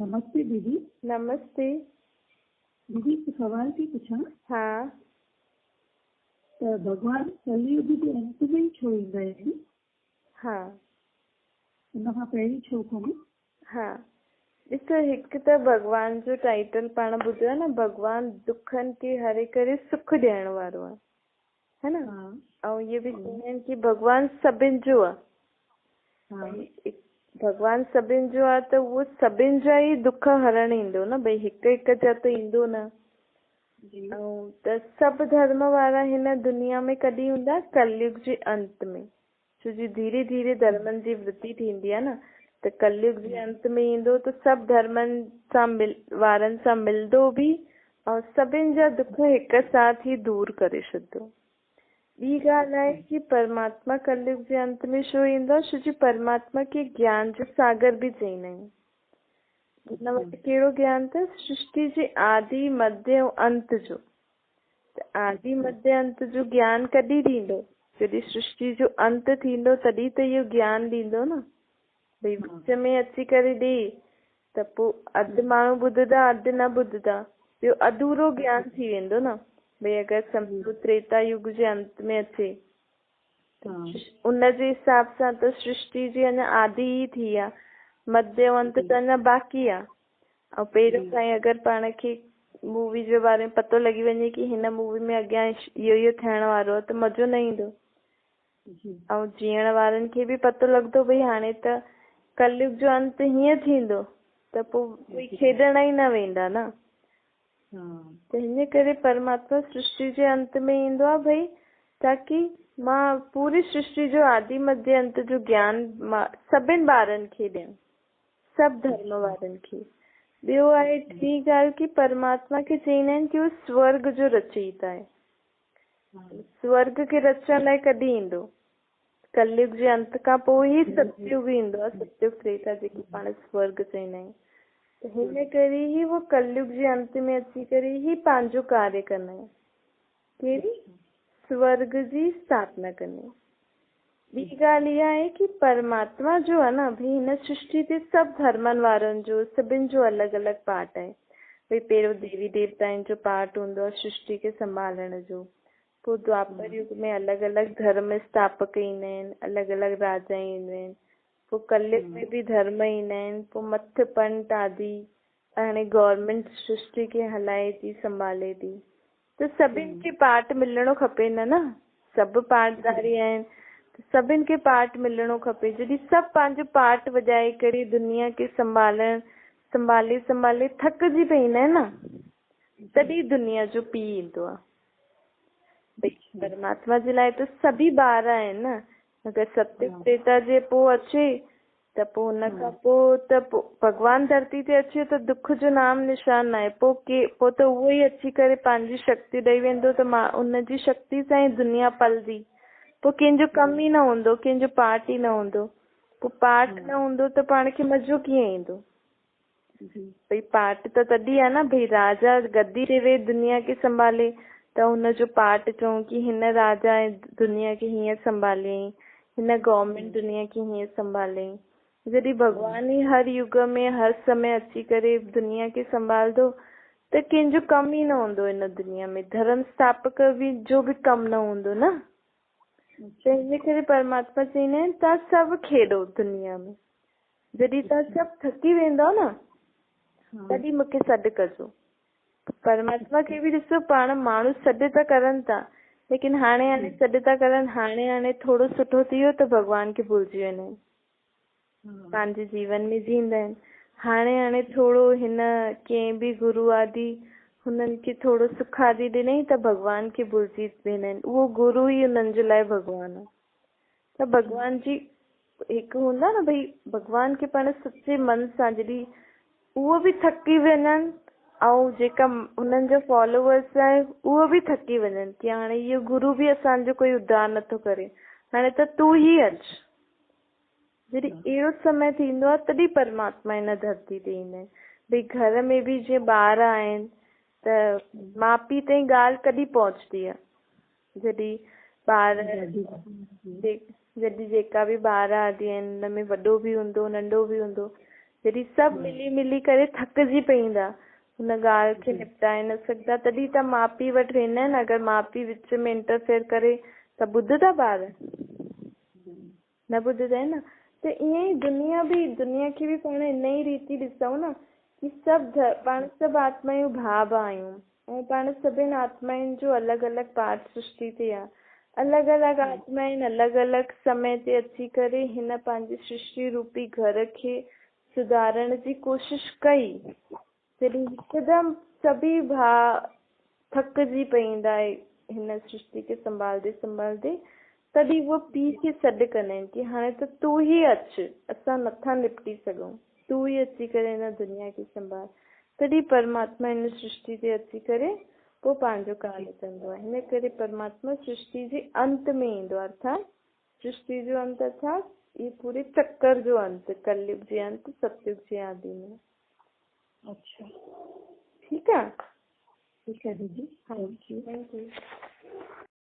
नमस्ते दीदी। नमस्ते दीदी हिकु सवाल थी पुछां। हाँ त भॻवान कलयुग जे अंत में छो ईंदा आहिनि? हाँ उन खां पहिरीं छो कोन्हे? हाँ ॾिसो, हिकु त भॻवान जो टाइटल पाण ॿुधो आहे न, भॻवान दुखनि खे हरे करे सुख ॾियण वारो आहे, है न। हाँ ऐं इहे बि चवंदा आहिनि कि भॻवान सभिनि जो आहे। हाँ भॻवान सभिनि जो आहे त उहो सभिनि जा ई दुख हरण ईंदो न, भई हिक हिक जा त ईंदो न। जी ऐं त सभु धर्म वारा हिन दुनिया में कॾहिं हूंदा? कलयुग जे अंत में। छो जी धीरे धीरे धर्मनि जी वृद्धि थींदी आहे न, त कलयुग जे अंत में ईंदो त सभु धर्मनि सां वारनि सां मिलंदो बि, ऐं सभिनि जा दुख हिक साथ ई दूर करे छॾंदो। ॿी ॻाल्हि आहे कि परमात्मा कलयुग जे अंत में छो ईंदो? छो जी परमात्मा खे ज्ञान जो सागर बि चईंदा आहियूं। हिन वटि कहिड़ो ज्ञान अथस? सृष्टि जे आदि मध्य ऐं अंत जो। त आदि मध्य अंत जो ज्ञान कॾहिं ॾींदो? जॾहिं सृष्टि जो अंत थींदो तॾहिं त इहो ज्ञान ॾींदो न। भई विच में अची करे ॾे त पोइ अधु माण्हू ॿुधंदा, अधु न ॿुधंदा, ॿियो अधूरो ज्ञान थी वेंदो न। भई अगरि सम्झो त्रेता युग जे अंत में अचे उन जे हिसाब सां त सृष्टि जी अञा आदि ई थी आहे, मध्य अंत त अञा बाक़ी आहे। ऐं पहिरियों खां ई अगरि पाण खे मूवी जे बारे में पतो लॻी वञे कि हिन मूवी में अॻियां इहो थियण वारो आहे त मज़ो न ईंदो। ऐं जीअण वारनि खे बि पतो लॻंदो भई हाणे त कलयुग जो अंत हीअं थींदो, त पोइ खेॾण ई न वेंदा न। त हिन करे परमात्मा सृष्टि जे अंत में ईंदो आहे, भई ताकि मां पूरी सृष्टि जो आदि मध्य अंत जो ज्ञान सभिनि ॿारनि खे ॾियां, सभु धर्म वारनि खे। ॿियो आहे टी ॻाल्हि कि परमात्मा खे चईंदा आहिनि कि उहो स्वर्ग जो रचयिता आहे। स्वर्ग खे रचण लाइ कॾहिं ईंदो? कलयुग जे अंत खां पोइ ई सतयुग ईंदो आहे, सतयुग त्रेता जेके पाण स्वर्ग चईंदा आहियूं। त हिन करे ई वो कलयुग जे अंत में अची करे ई पंहिंजो कार्य कंदा आहिनि। कहिड़ी? स्वर्ग जी स्थापना कंदा। ॿी ॻाल्हि इहा आहे कि परमात्मा जो आहे न, भई हिन सृष्टि ते सभु धर्मनि वारनि जो सभिनि जो अलॻि अलॻि पार्ट आहे। भई पहिरियों देवी देवताउनि जो पार्ट हूंदो आहे सृष्टि खे संभालण जो, पोइ द्वापर युग में अलॻि अलॻि धर्म स्थापक ईंदा आहिनि, अलॻि अलॻि राजा ईंदा आहिनि, पोइ कलयुग में बि धर्म ईंदा आहिनि, पोइ मथ पंट आदि हाणे गवर्नमेंट सृष्टि खे हलाए थी, संभाले थी। त सभिनि खे पार्ट मिलणो खपे न, सभु पार्टदारी आहिनि त सभिनि खे पार्ट मिलणो खपे। जॾहिं सभु पंहिंजो पार्ट वॼाए करे दुनिया खे संभाले संभाले थकिजी पईंदा आहिनि न, तॾहिं दुनिया जो पीउ ईंदो आहे। भई परमात्मा जे लाइ त सभी ॿार आहिनि न। अगरि सतयुग त्रेता जे पोइ अचे त पोइ हुन खां पोइ त भॻवान धरती ते अचे त दुख जो नाम निशान न आहे। पोइ त उहो ई अची करे पंहिंजी शक्ति ॾेई वेंदो त मां उनजी शक्ति सां ई दुनिया पलदी। पोइ कंहिंजो कम ई न हूंदो, कंहिंजो पार्ट ई न हूंदो। पोइ पार्ट न हूंदो त पाण खे मज़ो कीअं ईंदो? भई पार्ट त तॾहिं आहे न, भई राजा गद्दी ते वेही दुनिया खे संभाले त हुनजो पार्ट चऊं कि हिन राजा दुनिया खे हीअं संभालियईं, हिन गवर्नमेंट दुनिया खे हीअं संभालियईं। जॾहिं भॻवान ई हर युग में हर समय अची करे दुनिया खे संभालंदो त कंहिंजो कम ई न हूंदो हिन दुनिया में, धर्म स्थापक बि जो बि कम न हूंदो न। त हिन करे परमात्मा चईंदा आहिनि तव्हां सभु खेॾो दुनिया में, जॾहिं तव्हां सभु थकी वेंदव न तॾहिं मूंखे सॾु कजो। परमात्मा खे बि ॾिसो, पाण माण्हू सॾु त करनि था, लेकिन हाणे सॾु था करनि, हाणे थोरो सुठो थी वियो त भॻवान खे भुलिजी वेंदा आहिनि, पंहिंजे जीवन में जींदा आहिनि। हाणे थोरो हिन कंहिं बि गुरू आदि हुननि खे थोरो सुख आदि ॾिनई त भॻवान खे भुलिजी वेंदा आहिनि। उहो गुरू ई हुननि जे लाइ भॻवान आहे। त भॻवान जी हिकु हूंदो आहे न, भई भॻवान खे पाण सचे मन सां, जॾहिं उहो बि थकी वञनि ऐं जेका हुननि जो फॉलोवर्स आहे उहो बि थकी वञनि कि हाणे इहो गुरू बि असांजो कोई उद्धार नथो करे, हाणे त तूं ई अचु। जॾहिं अहिड़ो समय थींदो आहे तॾहिं परमात्मा हिन धरती ते ईंदा आहिनि। भई घर में बि जीअं ॿार आहिनि त माउ पीउ ताईं ॻाल्हि कॾहिं पहुचंदी आहे? जॾहिं जॾहिं जेका बि ॿार आदि आहिनि, हुन में वॾो बि हूंदो नंढो बि हूंदो, जॾहिं सभु मिली करे थकिजी पईंदा, हुन ॻाल्हि खे निपटाए न सघंदा, तॾहिं त माउ पीउ वटि वेंदा आहिनि। अगरि माउ पीउ विच में इंटरफेयर करे त ॿुधंदा ॿार? न ॿुधंदा आहिनि न। त ईअं ई दुनिया खे बि पाण इन ई रीति ॾिसूं न कि पाण सभु आत्मायूं भाउ आहियूं ऐं पाण सभिनि आत्माउनि जो अलॻि अलॻि पार्ट सृष्टि ते आहे। अलॻि अलॻि आत्माउनि अलॻि अलॻि समय ते अची करे हिन पंहिंजी सृष्टि रूपी घर खे सुधारण जी कोशिश कई। जॾहिं हिकदमि सभी भाउ थकिजी पईंदा हिन सृष्टि खे संभालदे तॾहिं उहो पीउ खे सॾु कंदा आहिनि कि हाणे त तूं ई अचु, असां नथा निपटी सघूं, तूं ई अची करे हिन दुनिया खे संभाल। तॾहिं परमात्मा हिन सृष्टि ते अची करे पोइ पंहिंजो कार्य कंदो आहे। हिन करे परमात्मा सृष्टि जे अंत में ईंदो आहे, अर्थात सृष्टि जो अंत अर्थात ये पूरे चक्कर जो अंत, कलयुग जे अंत, सतयुग जे आदि में। अच्छा, ठीक है ठीक है दीदी, थैंक यू।